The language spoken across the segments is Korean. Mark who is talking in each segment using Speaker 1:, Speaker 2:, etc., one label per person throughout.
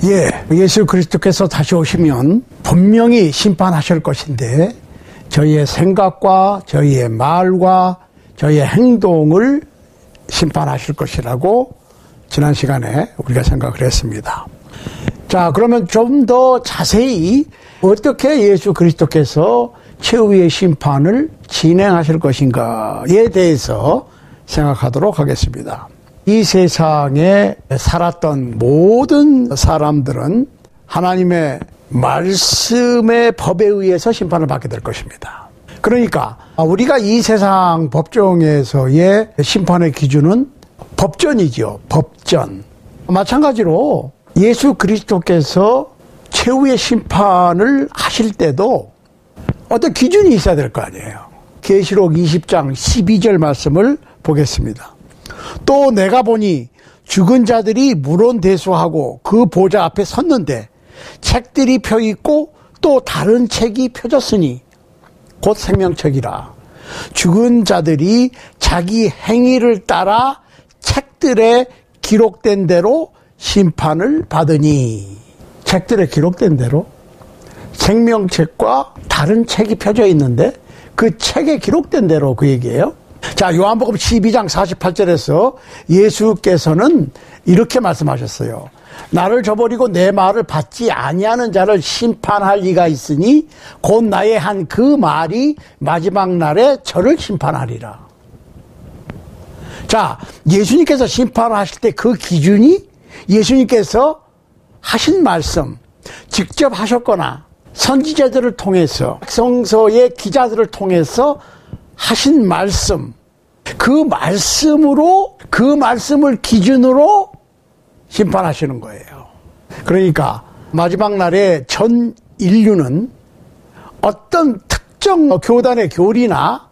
Speaker 1: 예수 그리스도께서 다시 오시면 분명히 심판하실 것인데 저희의 생각과 저희의 말과 저희의 행동을 심판하실 것이라고 지난 시간에 우리가 생각을 했습니다. 자, 그러면 좀 더 자세히 어떻게 예수 그리스도께서 최후의 심판을 진행하실 것인가에 대해서 생각하도록 하겠습니다. 이 세상에 살았던 모든 사람들은 하나님의 말씀의 법에 의해서 심판을 받게 될 것입니다. 그러니까 우리가 이 세상 법정에서의 심판의 기준은 법전이죠. 법전. 마찬가지로 예수 그리스도께서 최후의 심판을 하실 때도 어떤 기준이 있어야 될 거 아니에요. 계시록 20장 12절 말씀을 보겠습니다. 또 내가 보니 죽은 자들이 문혼대수하고 그 보좌 앞에 섰는데 책들이 펴있고 또 다른 책이 펴졌으니 곧 생명책이라. 죽은 자들이 자기 행위를 따라 책들에 기록된 대로 심판을 받으니. 책들에 기록된 대로 생명책과 다른 책이 펴져 있는데 그 책에 기록된 대로 그 얘기예요. 자, 요한복음 12장 48절에서 예수께서는 이렇게 말씀하셨어요. 나를 저버리고 내 말을 받지 아니하는 자를 심판할 이가 있으니 곧 나의 한 그 말이 마지막 날에 저를 심판하리라. 자, 예수님께서 심판하실 때 그 기준이 예수님께서 하신 말씀, 직접 하셨거나 선지자들을 통해서 성서의 기자들을 통해서 하신 말씀, 그 말씀으로, 그 말씀을 기준으로 심판하시는 거예요. 그러니까 마지막 날에 전 인류는 어떤 특정 교단의 교리나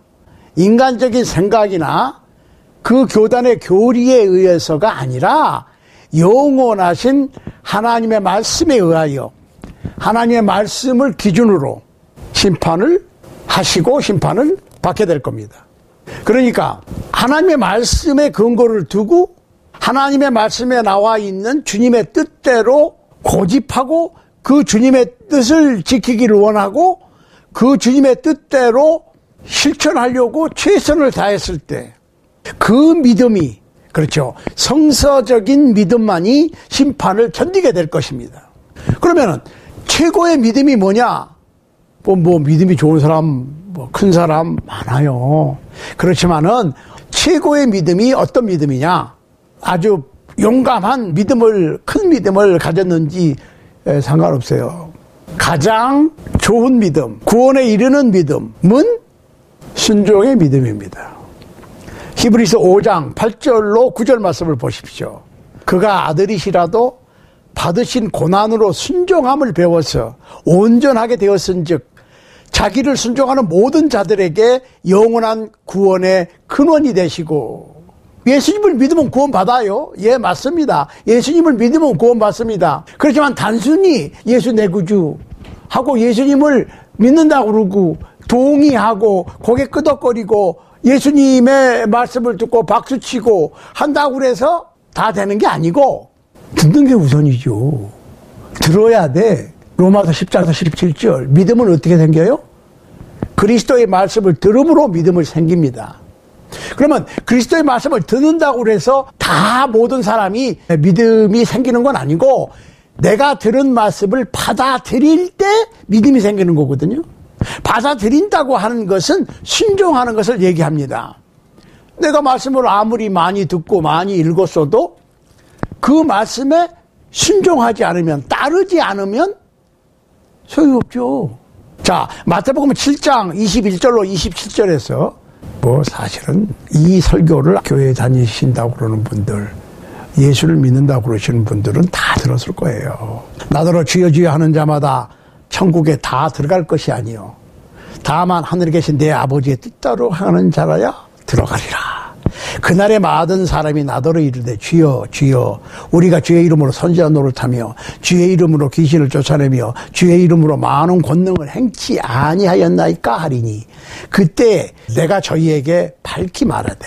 Speaker 1: 인간적인 생각이나 그 교단의 교리에 의해서가 아니라 영원하신 하나님의 말씀에 의하여 하나님의 말씀을 기준으로 심판을 하시고 심판을 받게 될 겁니다. 그러니까 하나님의 말씀에 근거를 두고 하나님의 말씀에 나와 있는 주님의 뜻대로 고집하고 그 주님의 뜻을 지키기를 원하고 그 주님의 뜻대로 실천하려고 최선을 다했을 때 그 믿음이, 그렇죠, 성서적인 믿음만이 심판을 견디게 될 것입니다. 그러면은 최고의 믿음이 뭐냐? 뭐 믿음이 좋은 사람, 큰 사람 많아요. 그렇지만은 최고의 믿음이 어떤 믿음이냐? 아주 용감한 믿음을, 큰 믿음을 가졌는지 상관없어요. 가장 좋은 믿음, 구원에 이르는 믿음은 순종의 믿음입니다. 히브리서 5장 8절로 9절 말씀을 보십시오. 그가 아들이시라도 받으신 고난으로 순종함을 배워서 온전하게 되었은즉 자기를 순종하는 모든 자들에게 영원한 구원의 근원이 되시고. 예수님을 믿으면 구원받아요. 예, 맞습니다. 예수님을 믿으면 구원받습니다. 그렇지만 단순히 예수 내 구주 하고 예수님을 믿는다고 그러고 동의하고 고개 끄덕거리고 예수님의 말씀을 듣고 박수치고 한다고 그래서 다 되는 게 아니고 듣는 게 우선이죠. 들어야 돼. 로마서 10장 17절. 믿음은 어떻게 생겨요? 그리스도의 말씀을 들음으로 믿음을 생깁니다. 그러면 그리스도의 말씀을 듣는다고 그래서 다 모든 사람이 믿음이 생기는 건 아니고 내가 들은 말씀을 받아들일 때 믿음이 생기는 거거든요. 받아들인다고 하는 것은 순종하는 것을 얘기합니다. 내가 말씀을 아무리 많이 듣고 많이 읽었어도 그 말씀에 순종하지 않으면, 따르지 않으면 소용없죠. 자, 마태복음 7장 21절로 27절에서 사실은 이 설교를 교회에 다니신다고 그러는 분들, 예수를 믿는다고 그러시는 분들은 다 들었을 거예요. 나더러 주여 주여 하는 자마다 천국에 다 들어갈 것이 아니요 다만 하늘에 계신 내 아버지의 뜻대로 하는 자라야 들어가리라. 그날에 많은 사람이 나더러 이르되 주여 주여 우리가 주의 이름으로 선지자 노릇하며 주의 이름으로 귀신을 쫓아내며 주의 이름으로 많은 권능을 행치 아니하였나이까 하리니 그때 내가 저희에게 밝히 말하되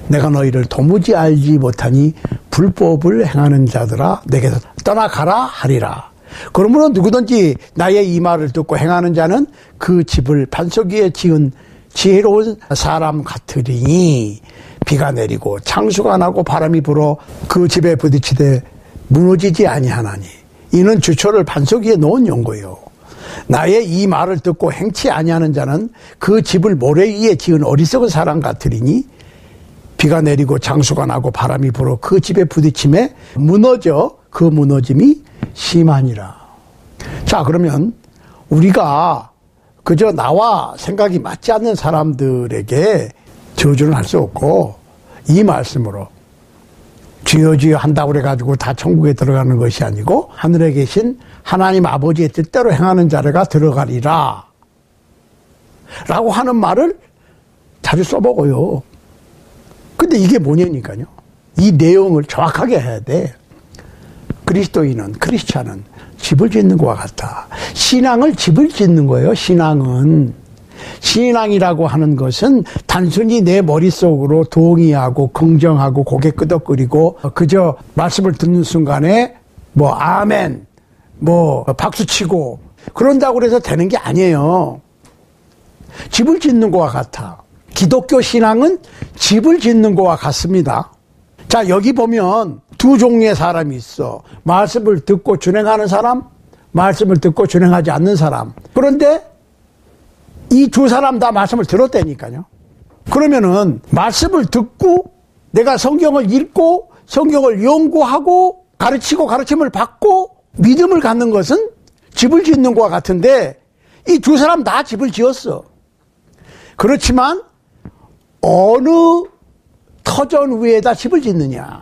Speaker 1: 내가 너희를 도무지 알지 못하니 불법을 행하는 자들아 내게서 떠나가라 하리라. 그러므로 누구든지 나의 이 말을 듣고 행하는 자는 그 집을 반석 위에 지은 지혜로운 사람 같으리니 비가 내리고 창수가 나고 바람이 불어 그 집에 부딪히되 무너지지 아니하나니 이는 주초를 반석 위에 놓은 연고요. 나의 이 말을 듣고 행치 아니하는 자는 그 집을 모래 위에 지은 어리석은 사람 같으리니 비가 내리고 장수가 나고 바람이 불어 그 집에 부딪힘에 무너져 그 무너짐이 심하니라. 자, 그러면 우리가 그저 나와 생각이 맞지 않는 사람들에게 저주는 할 수 없고 이 말씀으로 주여 주여 한다고 그래가지고 다 천국에 들어가는 것이 아니고 하늘에 계신 하나님 아버지의 뜻대로 행하는 자가 들어가리라 라고 하는 말을 자주 써먹어요. 근데 이게 뭐냐니까요. 이 내용을 정확하게 해야 돼. 그리스도인은, 크리스찬은 집을 짓는 것과 같다. 신앙을 집을 짓는 거예요. 신앙이라고 하는 것은 단순히 내 머릿속으로 동의하고 긍정하고 고개 끄덕거리고 그저 말씀을 듣는 순간에 뭐 아멘, 뭐 박수치고 그런다고 해서 되는 게 아니에요. 집을 짓는 것과 같아. 기독교 신앙은 집을 짓는 것과 같습니다. 자, 여기 보면 두 종류의 사람이 있어. 말씀을 듣고 준행하는 사람, 말씀을 듣고 준행하지 않는 사람. 그런데 이 두 사람 다 말씀을 들었다니까요. 그러면은 말씀을 듣고 내가 성경을 읽고 성경을 연구하고 가르치고 가르침을 받고 믿음을 갖는 것은 집을 짓는 것과 같은데 이 두 사람 다 집을 지었어. 그렇지만 어느 터전 위에다 집을 짓느냐.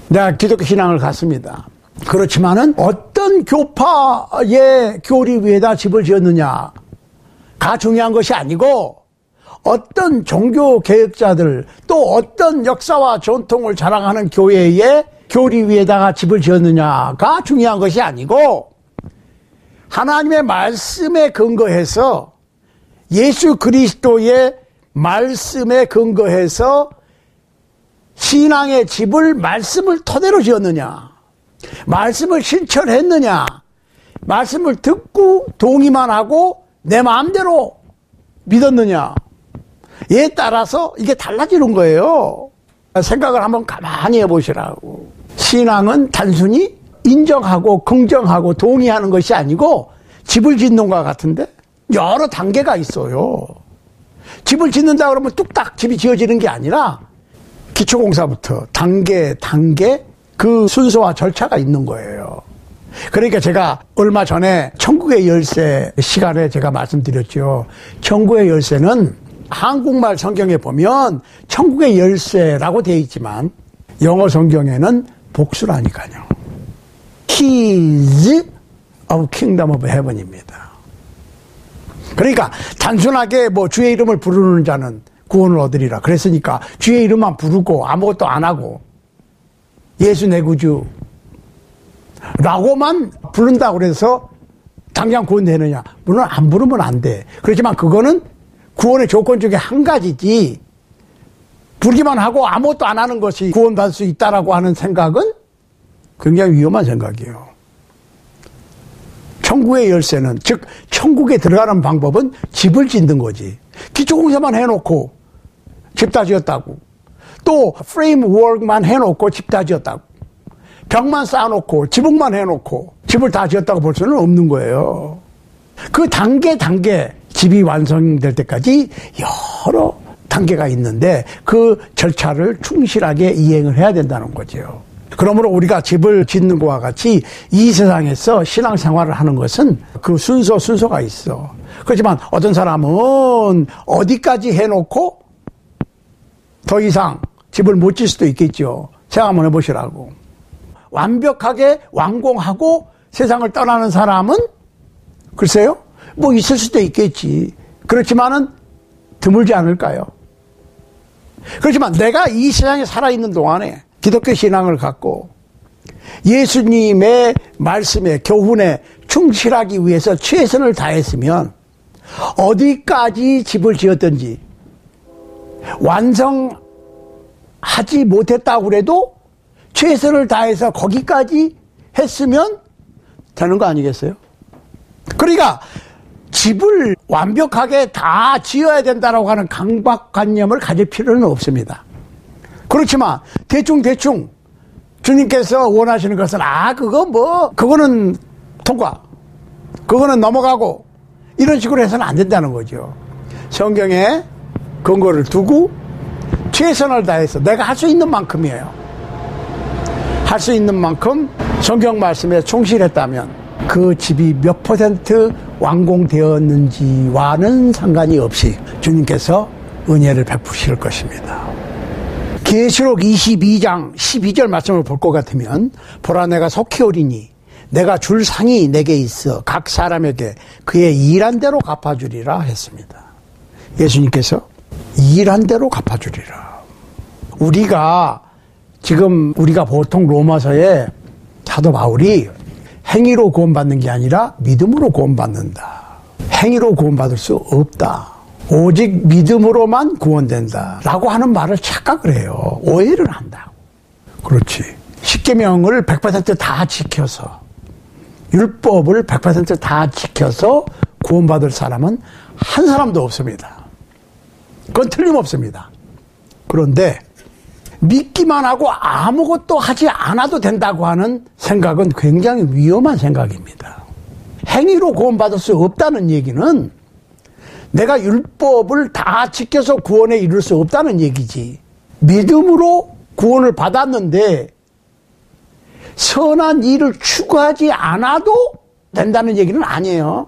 Speaker 1: 내가 기독교 신앙을 갖습니다. 그렇지만은 어떤 교파의 교리 위에다 집을 지었느냐가 중요한 것이 아니고 어떤 종교 개혁자들 또 어떤 역사와 전통을 자랑하는 교회의 교리 위에다가 집을 지었느냐가 중요한 것이 아니고 하나님의 말씀에 근거해서 예수 그리스도의 말씀에 근거해서 신앙의 집을 말씀을 토대로 지었느냐, 말씀을 실천했느냐, 말씀을 듣고 동의만 하고 내 마음대로 믿었느냐에 따라서 이게 달라지는 거예요. 생각을 한번 가만히 해보시라고. 신앙은 단순히 인정하고 긍정하고 동의하는 것이 아니고 집을 짓는 것과 같은데 여러 단계가 있어요. 집을 짓는다 그러면 뚝딱 집이 지어지는 게 아니라 기초공사부터 단계 그 순서와 절차가 있는 거예요. 그러니까 제가 얼마 전에 천국의 열쇠 시간에 제가 말씀드렸죠. 천국의 열쇠는 한국말 성경에 보면 천국의 열쇠라고 되어 있지만 영어 성경에는 복수라니까요. Keys of Kingdom of Heaven입니다. 그러니까 단순하게 뭐 주의 이름을 부르는 자는 구원을 얻으리라. 그랬으니까 주의 이름만 부르고 아무것도 안 하고 예수 내 구주 라고만 부른다고 그래서 당장 구원되느냐. 물론 안 부르면 안 돼. 그렇지만 그거는 구원의 조건 중에 한 가지지 부르기만 하고 아무것도 안 하는 것이 구원받을 수 있다라고 하는 생각은 굉장히 위험한 생각이에요. 천국의 열쇠는, 즉 천국에 들어가는 방법은 집을 짓는 거지. 기초공사만 해놓고 집 다 지었다고, 또 프레임워크만 해놓고 집 다 지었다고, 벽만 쌓아놓고 지붕만 해놓고 집을 다 지었다고 볼 수는 없는 거예요. 그 단계 집이 완성될 때까지 여러 단계가 있는데 그 절차를 충실하게 이행을 해야 된다는 거죠. 그러므로 우리가 집을 짓는 것과 같이 이 세상에서 신앙생활을 하는 것은 그 순서가 있어. 그렇지만 어떤 사람은 어디까지 해놓고 더 이상 집을 못 질 수도 있겠죠. 생각 한번 해보시라고. 완벽하게 완공하고 세상을 떠나는 사람은 글쎄요, 뭐 있을 수도 있겠지. 그렇지만은 드물지 않을까요? 그렇지만 내가 이 세상에 살아있는 동안에 기독교 신앙을 갖고 예수님의 말씀에 교훈에 충실하기 위해서 최선을 다했으면 어디까지 집을 지었든지 완성하지 못했다고 해도 최선을 다해서 거기까지 했으면 되는 거 아니겠어요? 그러니까 집을 완벽하게 다 지어야 된다라고 하는 강박관념을 가질 필요는 없습니다. 그렇지만 대충 주님께서 원하시는 것은 그거는 통과, 그거는 넘어가고 이런 식으로 해서는 안 된다는 거죠. 성경에 근거를 두고 최선을 다해서 내가 할 수 있는 만큼이에요. 할 수 있는 만큼 성경 말씀에 충실했다면 그 집이 몇 % 완공되었는지와는 상관이 없이 주님께서 은혜를 베푸실 것입니다. 계시록 22장 12절 말씀을 볼 것 같으면 보라 내가 속히 오리니 내가 줄 상이 내게 있어 각 사람에게 그의 일한 대로 갚아주리라 했습니다. 예수님께서 일한 대로 갚아주리라. 우리가 보통 로마서에 사도 바울이 행위로 구원받는 게 아니라 믿음으로 구원받는다. 행위로 구원받을 수 없다. 오직 믿음으로만 구원된다. 라고 하는 말을 착각을 해요. 오해를 한다고. 그렇지. 십계명을 100% 다 지켜서, 율법을 100% 다 지켜서 구원받을 사람은 한 사람도 없습니다. 그건 틀림없습니다. 그런데 믿기만 하고 아무것도 하지 않아도 된다고 하는 생각은 굉장히 위험한 생각입니다. 행위로 구원받을 수 없다는 얘기는 내가 율법을 다 지켜서 구원에 이룰 수 없다는 얘기지. 믿음으로 구원을 받았는데 선한 일을 추구하지 않아도 된다는 얘기는 아니에요.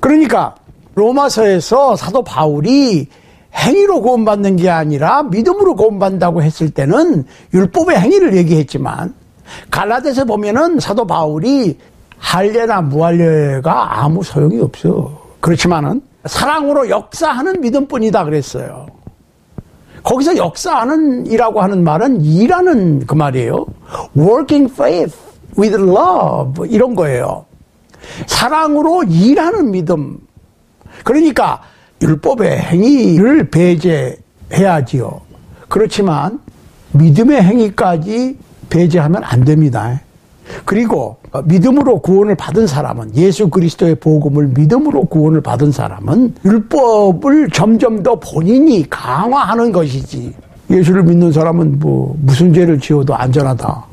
Speaker 1: 그러니까 로마서에서 사도 바울이 행위로 구원받는 게 아니라 믿음으로 구원받는다고 했을 때는 율법의 행위를 얘기했지만 갈라디아서 보면은 사도 바울이 할례나 무할례가 아무 소용이 없어. 그렇지만은 사랑으로 역사하는 믿음뿐이다 그랬어요. 거기서 역사하는 이라고 하는 말은 일하는 그 말이에요. Working faith with love 이런 거예요. 사랑으로 일하는 믿음. 그러니까 율법의 행위를 배제해야지요. 그렇지만 믿음의 행위까지 배제하면 안 됩니다. 그리고 믿음으로 구원을 받은 사람은, 예수 그리스도의 복음을 믿음으로 구원을 받은 사람은 율법을 점점 더 본인이 강화하는 것이지, 예수를 믿는 사람은 무슨 죄를 지어도 안전하다,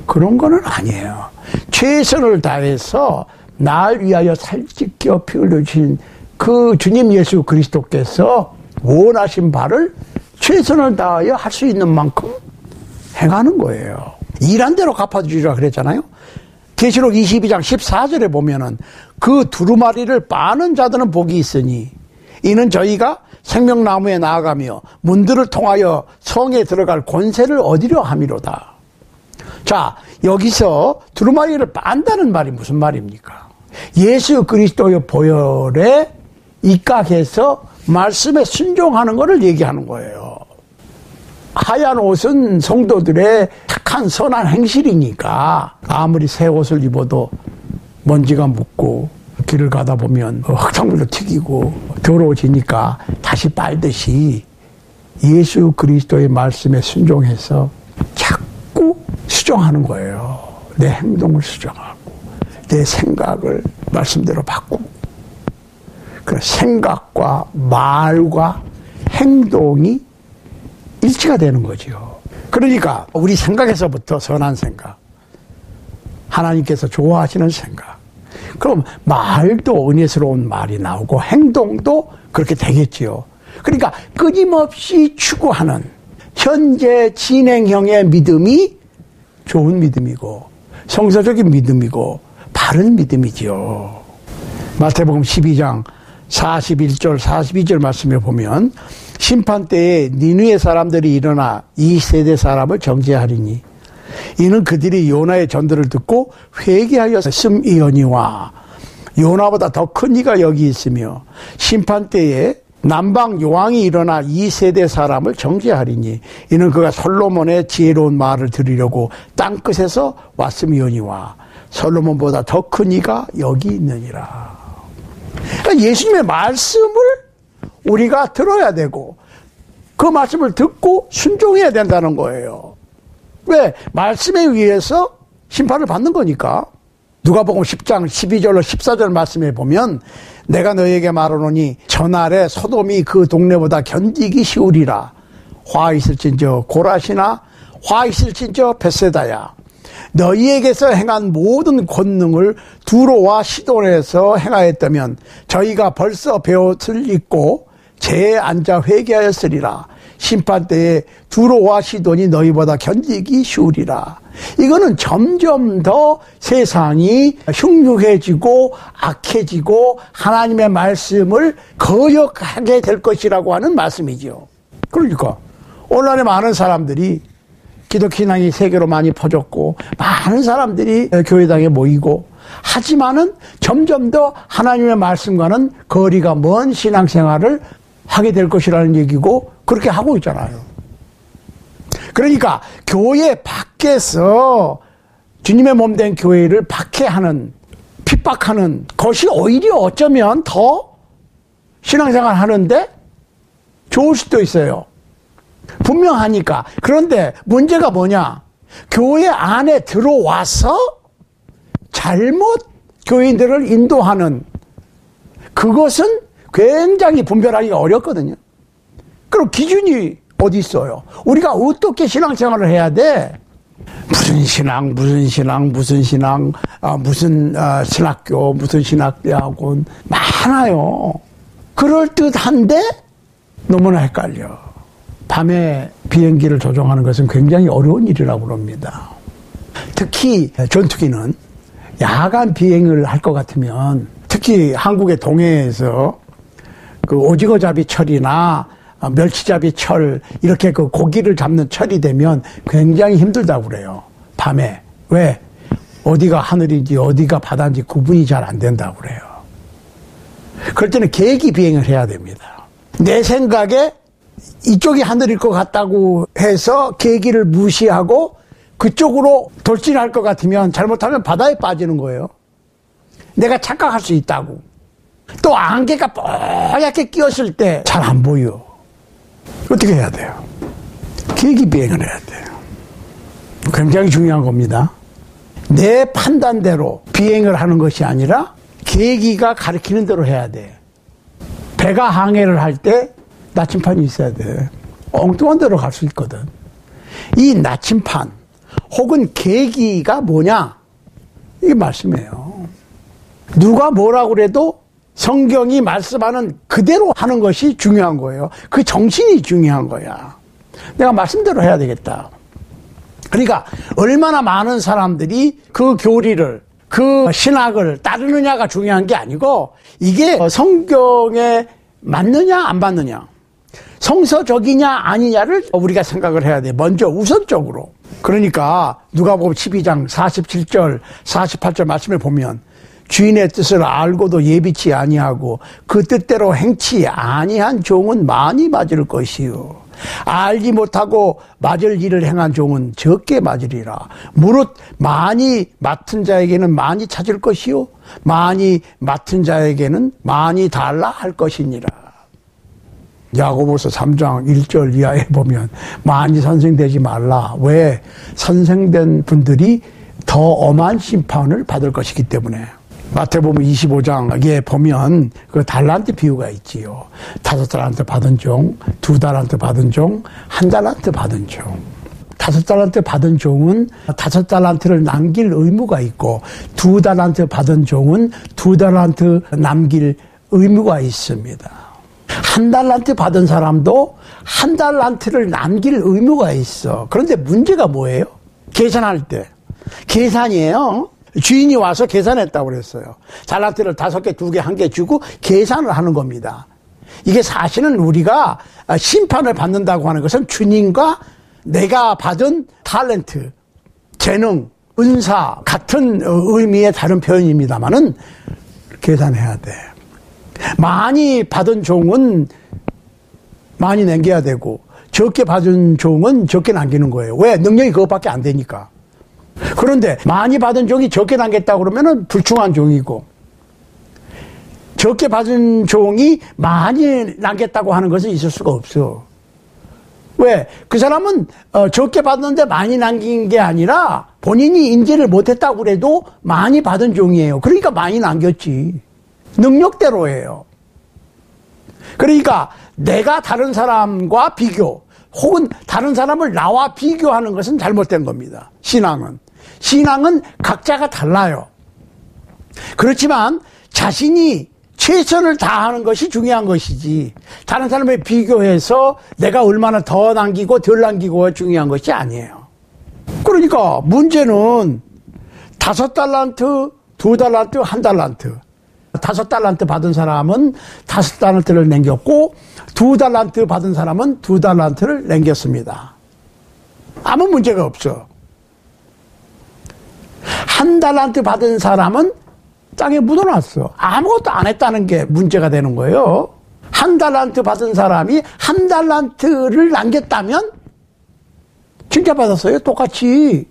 Speaker 1: 그런 거는 아니에요. 최선을 다해서 날 위하여 살찌켜 피 흘려주신 그 주님 예수 그리스도께서 원하신 바를 최선을 다하여 할 수 있는 만큼 행하는 거예요. 일한 대로 갚아주리라 그랬잖아요. 계시록 22장 14절에 보면은 그 두루마리를 빠는 자들은 복이 있으니 이는 저희가 생명나무에 나아가며 문들을 통하여 성에 들어갈 권세를 얻으려 함이로다. 자, 여기서 두루마리를 빤다는 말이 무슨 말입니까? 예수 그리스도의 보혈에 입각해서 말씀에 순종하는 것을 얘기하는 거예요. 하얀 옷은 성도들의 착한 선한 행실이니까 아무리 새 옷을 입어도 먼지가 묻고 길을 가다 보면 흙탕물도 튀기고 더러워지니까 다시 빨듯이 예수 그리스도의 말씀에 순종해서 자꾸 수정하는 거예요. 내 행동을 수정하고 내 생각을 말씀대로 바꾸고, 그 생각과 말과 행동이 일치가 되는 거죠. 그러니까 우리 생각에서부터 선한 생각, 하나님께서 좋아하시는 생각, 그럼 말도 은혜스러운 말이 나오고 행동도 그렇게 되겠지요. 그러니까 끊임없이 추구하는 현재 진행형의 믿음이 좋은 믿음이고 성서적인 믿음이고 바른 믿음이지요. 마태복음 12장 41절 42절 말씀에 보면 심판 때에 니느웨 사람들이 일어나 이 세대 사람을 정죄하리니 이는 그들이 요나의 전도를 듣고 회개하여 심이거니와 요나보다 더 큰 이가 여기 있으며 심판 때에 남방 요왕이 일어나 이 세대 사람을 정죄하리니 이는 그가 솔로몬의 지혜로운 말을 들으려고 땅끝에서 왔음이오니와 솔로몬보다 더 큰 이가 여기 있느니라. 그러니까 예수님의 말씀을 우리가 들어야 되고 그 말씀을 듣고 순종해야 된다는 거예요. 왜? 말씀에 의해서 심판을 받는 거니까. 누가복음 10장 12절로 14절 말씀에 보면 내가 너희에게 말하노니 저날에 소돔이 그 동네보다 견디기 쉬우리라. 화 있을진저 고라시나 화 있을진저 벳세다야. 너희에게서 행한 모든 권능을 두로와 시돈에서 행하였다면 저희가 벌써 베옷을 입고 재에 앉아 회개하였으리라. 심판때에 두로와 시돈이 너희보다 견디기 쉬우리라. 이거는 점점 더 세상이 흉흉해지고 악해지고 하나님의 말씀을 거역하게 될 것이라고 하는 말씀이죠. 그러니까 오늘날에 많은 사람들이 기독신앙이 세계로 많이 퍼졌고 많은 사람들이 교회당에 모이고 하지만은 점점 더 하나님의 말씀과는 거리가 먼 신앙생활을 하게 될 것이라는 얘기고 그렇게 하고 있잖아요. 그러니까 교회 밖에서 주님의 몸된 교회를 박해하는 핍박하는 것이 오히려 어쩌면 더 신앙생활 하는데 좋을 수도 있어요. 분명하니까. 그런데 문제가 뭐냐? 교회 안에 들어와서 잘못 교인들을 인도하는 그것은 굉장히 분별하기가 어렵거든요. 그럼 기준이 어디 있어요? 우리가 어떻게 신앙생활을 해야 돼? 무슨 신앙, 무슨 신앙, 무슨 신앙, 무슨 신학교, 무슨 신학대학원 많아요. 그럴듯한데 너무나 헷갈려. 밤에 비행기를 조종하는 것은 굉장히 어려운 일이라고 그럽니다. 특히 전투기는 야간 비행을 할 것 같으면 특히 한국의 동해에서 그 오징어잡이 철이나 멸치잡이 철 이렇게 그 고기를 잡는 철이 되면 굉장히 힘들다고 그래요. 밤에. 왜? 어디가 하늘인지 어디가 바다인지 구분이 잘 안 된다고 그래요. 그럴 때는 계기 비행을 해야 됩니다. 내 생각에 이쪽이 하늘일 것 같다고 해서 계기를 무시하고 그쪽으로 돌진할 것 같으면 잘못하면 바다에 빠지는 거예요. 내가 착각할 수 있다고. 또 안개가 뽀얗게 끼었을 때 잘 안 보여. 어떻게 해야 돼요? 계기 비행을 해야 돼요. 굉장히 중요한 겁니다. 내 판단대로 비행을 하는 것이 아니라 계기가 가리키는 대로 해야 돼. 배가 항해를 할 때 나침판이 있어야 돼. 엉뚱한 데로 갈 수 있거든. 이 나침판 혹은 계기가 뭐냐? 이게 말씀이에요. 누가 뭐라고 그래도 성경이 말씀하는 그대로 하는 것이 중요한 거예요. 그 정신이 중요한 거야. 내가 말씀대로 해야 되겠다. 그러니까 얼마나 많은 사람들이 그 교리를 그 신학을 따르느냐가 중요한 게 아니고 이게 성경에 맞느냐 안 맞느냐 성서적이냐 아니냐를 우리가 생각을 해야 돼. 먼저 우선적으로. 그러니까 누가복음 12장 47절 48절 말씀을 보면 주인의 뜻을 알고도 예비치 아니하고 그 뜻대로 행치 아니한 종은 많이 맞을 것이요 알지 못하고 맞을 일을 행한 종은 적게 맞으리라. 무릇 많이 맡은 자에게는 많이 찾을 것이요 많이 맡은 자에게는 많이 달라 할 것이니라. 야고보서 3장 1절 이하에 보면 많이 선생되지 말라. 왜? 선생된 분들이 더 엄한 심판을 받을 것이기 때문에. 마태복음 25장에 보면 그 달란트 비유가 있지요. 5달란트 받은 종, 2달란트 받은 종, 1달란트 받은 종. 5달란트 받은 종은 5달란트를 남길 의무가 있고 2달란트 받은 종은 2달란트 남길 의무가 있습니다. 1달란트 받은 사람도 1달란트를 남길 의무가 있어. 그런데 문제가 뭐예요? 계산할 때. 계산이에요. 주인이 와서 계산했다고 그랬어요. 달란트를 5개, 2개, 1개 주고 계산을 하는 겁니다. 이게 사실은 우리가 심판을 받는다고 하는 것은 주님과 내가 받은 탤런트, 재능, 은사 같은 의미의 다른 표현입니다만은 계산해야 돼. 많이 받은 종은 많이 남겨야 되고 적게 받은 종은 적게 남기는 거예요. 왜? 능력이 그것밖에 안 되니까. 그런데 많이 받은 종이 적게 남겼다 그러면은 불충한 종이고 적게 받은 종이 많이 남겼다고 하는 것은 있을 수가 없어. 왜? 그 사람은 적게 받았는데 많이 남긴 게 아니라 본인이 인지를 못했다고 그래도 많이 받은 종이에요. 그러니까 많이 남겼지. 능력대로예요. 그러니까 내가 다른 사람과 비교 혹은 다른 사람을 나와 비교하는 것은 잘못된 겁니다. 신앙은 각자가 달라요. 그렇지만 자신이 최선을 다하는 것이 중요한 것이지 다른 사람에 비교해서 내가 얼마나 더 남기고 덜 남기고가 중요한 것이 아니에요. 그러니까 문제는 5달란트, 2달란트, 1달란트 5달란트 받은 사람은 5달란트를 남겼고 2달란트 받은 사람은 2달란트를 남겼습니다. 아무 문제가 없어. 1달란트 받은 사람은 땅에 묻어놨어. 아무것도 안 했다는 게 문제가 되는 거예요. 1달란트 받은 사람이 1달란트를 남겼다면 칭찬받았어요. 똑같이.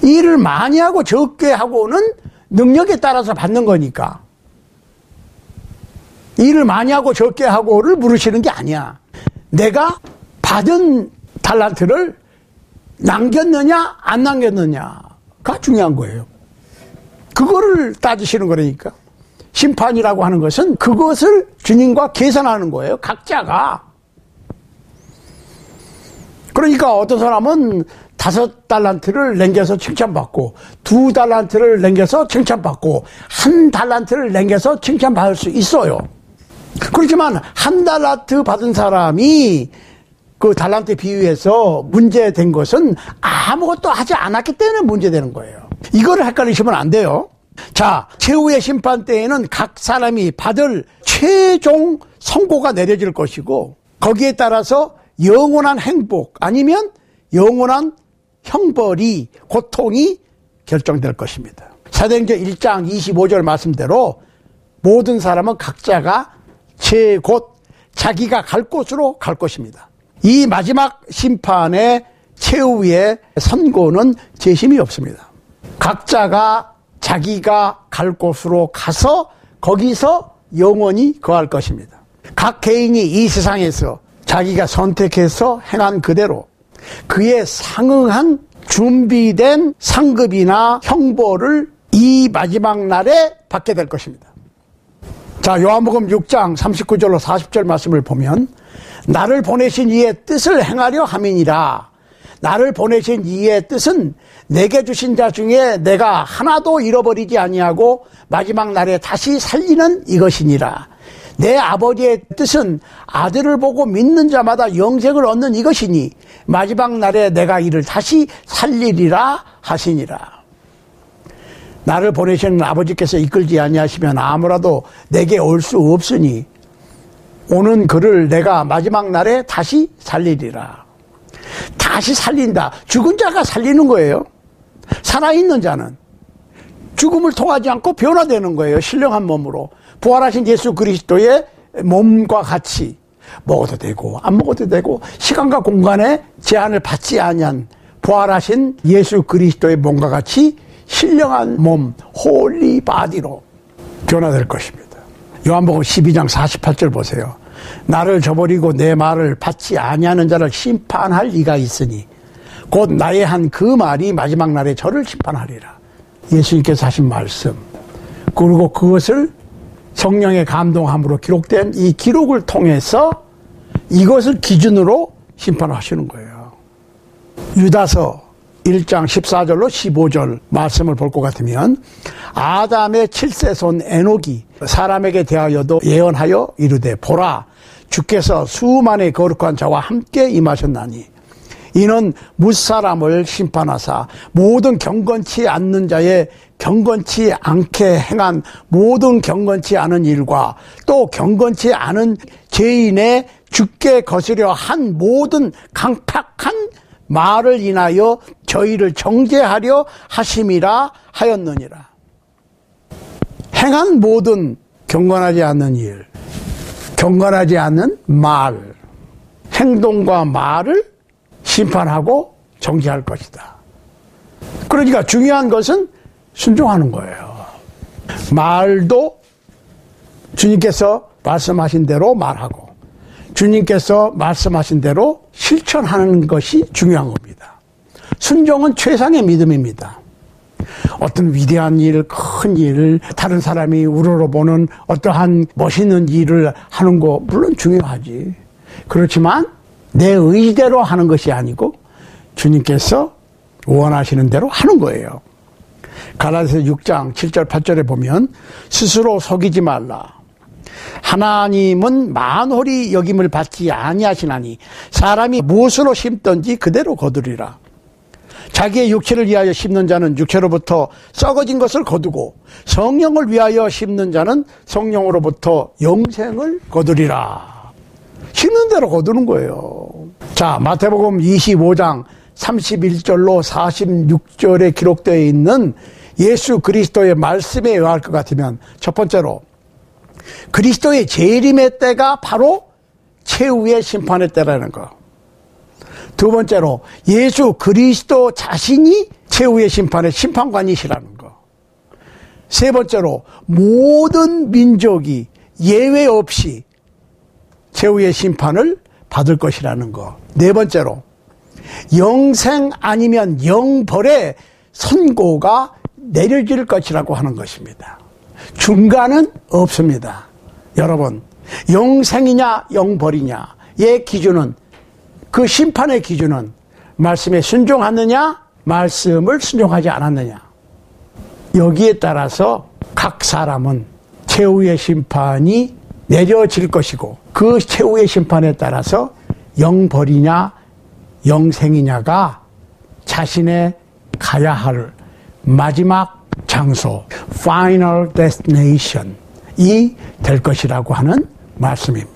Speaker 1: 일을 많이 하고 적게 하고는 능력에 따라서 받는 거니까. 일을 많이 하고 적게 하고를 물으시는 게 아니야. 내가 받은 달란트를 남겼느냐 안 남겼느냐가 중요한 거예요. 그거를 따지시는 거라니까. 심판이라고 하는 것은 그것을 주님과 계산하는 거예요. 각자가. 그러니까 어떤 사람은 5달란트를 남겨서 칭찬받고 2달란트를 남겨서 칭찬받고 1달란트를 남겨서 칭찬받을 수 있어요. 그렇지만 1달란트 받은 사람이 그 달란트 비유에서 문제된 것은 아무것도 하지 않았기 때문에 문제되는 거예요. 이거를 헷갈리시면 안 돼요. 자, 최후의 심판 때에는 각 사람이 받을 최종 선고가 내려질 것이고 거기에 따라서 영원한 행복 아니면 영원한 형벌이 고통이 결정될 것입니다. 사도행전 1장 25절 말씀대로 모든 사람은 각자가 곧 자기가 갈 곳으로 갈 것입니다. 이 마지막 심판의 최후의 선고는 재심이 없습니다. 각자가 자기가 갈 곳으로 가서 거기서 영원히 거할 것입니다. 각 개인이 이 세상에서 자기가 선택해서 행한 그대로 그에 상응한 준비된 상급이나 형벌을 이 마지막 날에 받게 될 것입니다. 자, 요한복음 6장 39절로 40절 말씀을 보면 나를 보내신 이의 뜻을 행하려 함이니라. 나를 보내신 이의 뜻은 내게 주신 자 중에 내가 하나도 잃어버리지 아니하고 마지막 날에 다시 살리는 이것이니라. 내 아버지의 뜻은 아들을 보고 믿는 자마다 영생을 얻는 이것이니 마지막 날에 내가 이를 다시 살리리라 하시니라. 나를 보내신 아버지께서 이끌지 아니하시면 아무라도 내게 올 수 없으니 오는 그를 내가 마지막 날에 다시 살리리라. 다시 살린다. 죽은 자가 살리는 거예요. 살아있는 자는 죽음을 통하지 않고 변화되는 거예요. 신령한 몸으로. 부활하신 예수 그리스도의 몸과 같이 먹어도 되고 안 먹어도 되고 시간과 공간에 제한을 받지 아니한 부활하신 예수 그리스도의 몸과 같이 신령한 몸, 홀리 바디로 변화될 것입니다. 요한복음 12장 48절 보세요. 나를 저버리고 내 말을 받지 아니하는 자를 심판할 이가 있으니 곧 나의 한 그 말이 마지막 날에 저를 심판하리라. 예수님께서 하신 말씀, 그리고 그것을 성령의 감동함으로 기록된 이 기록을 통해서 이것을 기준으로 심판하시는 거예요. 유다서 1장 14절로 15절 말씀을 볼 것 같으면 아담의 7세손 에녹이 사람에게 대하여도 예언하여 이르되 보라 주께서 수만의 거룩한 자와 함께 임하셨나니 이는 뭇사람을 심판하사 모든 경건치 않는 자의 경건치 않게 행한 모든 경건치 않은 일과 또 경건치 않은 죄인의 죽게 거스려 한 모든 강팍한 말을 인하여 저희를 정죄하려 하심이라 하였느니라. 행한 모든 경건하지 않는 일, 경건하지 않는 말, 행동과 말을 심판하고 정죄할 것이다. 그러니까 중요한 것은 순종하는 거예요. 말도 주님께서 말씀하신 대로 말하고 주님께서 말씀하신 대로 실천하는 것이 중요한 겁니다. 순종은 최상의 믿음입니다. 어떤 위대한 일, 큰 일, 다른 사람이 우러러보는 어떠한 멋있는 일을 하는 거 물론 중요하지. 그렇지만 내 의대로 하는 것이 아니고 주님께서 원하시는 대로 하는 거예요. 갈라디아서 6장 7절 8절에 보면 스스로 속이지 말라. 하나님은 만홀히 여김을 받지 아니하시나니 사람이 무엇으로 심든지 그대로 거두리라. 자기의 육체를 위하여 심는 자는 육체로부터 썩어진 것을 거두고 성령을 위하여 심는 자는 성령으로부터 영생을 거두리라. 심는 대로 거두는 거예요. 자, 마태복음 25장 31절로 46절에 기록되어 있는 예수 그리스도의 말씀에 의할 것 같으면 첫 번째로 그리스도의 재림의 때가 바로 최후의 심판의 때라는 거. 두 번째로 예수 그리스도 자신이 최후의 심판의 심판관이시라는 거. 세 번째로 모든 민족이 예외 없이 최후의 심판을 받을 것이라는 거. 네 번째로 영생 아니면 영벌의 선고가 내려질 것이라고 하는 것입니다. 중간은 없습니다. 여러분, 영생이냐 영벌이냐의 기준은, 그 심판의 기준은 말씀에 순종하느냐 말씀을 순종하지 않았느냐, 여기에 따라서 각 사람은 최후의 심판이 내려질 것이고 그 최후의 심판에 따라서 영벌이냐 영생이냐가 자신의 가야 할 마지막 장소, Final Destination이 될 것이라고 하는 말씀입니다.